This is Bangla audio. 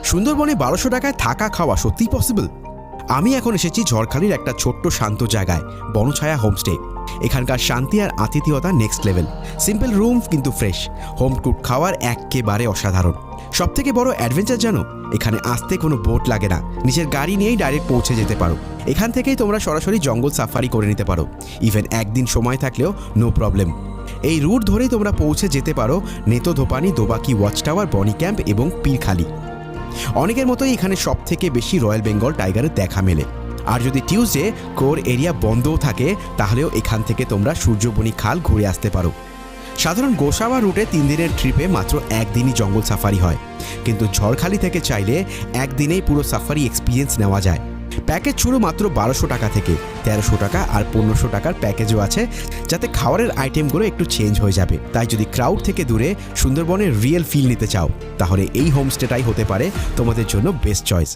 সুন্দরবনে 1200 টাকায় থাকা খাওয়া সত্যিই পসিবল? আমি এখন এসেছি ঝড়খালির একটা ছোট্ট শান্ত জায়গায়, বনছায়া হোমস্টে। এখানকার শান্তি আর আতিথেয়তা নেক্সট লেভেল। সিম্পল রুম কিন্তু ফ্রেশ, হোম কুক খাওয়ার একেবারে অসাধারণ। সবথেকে বড় অ্যাডভেঞ্চার জানো, এখানে আসতে কোনো বোট লাগে না, নিজের গাড়ি নিয়েই ডাইরেক্ট পৌঁছে যেতে পারো। এখান থেকেই তোমরা সরাসরি জঙ্গল সাফারি করে নিতে পারো। ইভেন একদিন সময় থাকলেও নো প্রবলেম। এই রুট ধরেই তোমরা পৌঁছে যেতে পারো নেতোধোপানি, দোবাকি ওয়াচ টাওয়ার, বনি ক্যাম্প এবং পীরখালি। অনেকের মতোই এখানে সব থেকে বেশি রয়্যাল বেঙ্গল টাইগারের দেখা মেলে। আর যদি টিউসডে কোর এরিয়া বন্ধও থাকে, তাহলেও এখান থেকে তোমরা সূর্যবনি খাল ঘুরে আসতে পারো। সাধারণ গোসাবা রুটে 3 দিনের ট্রিপে মাত্র একদিনই জঙ্গল সাফারি হয়, কিন্তু ঝড়খালি থেকে চাইলে একদিনেই পুরো সাফারি এক্সপিরিয়েন্স নেওয়া যায়। প্যাকেজ শুরু মাত্র 1200 টাকা থেকে, 1300 টাকা আর 1500 টাকার প্যাকেজও আছে, যাতে খাবারের আইটেমগুলো একটু চেঞ্জ হয়ে যাবে। তাই যদি ক্রাউড থেকে দূরে সুন্দরবনের রিয়েল ফিল নিতে চাও, তাহলে এই হোমস্টেটাই হতে পারে তোমাদের জন্য বেস্ট চয়েস।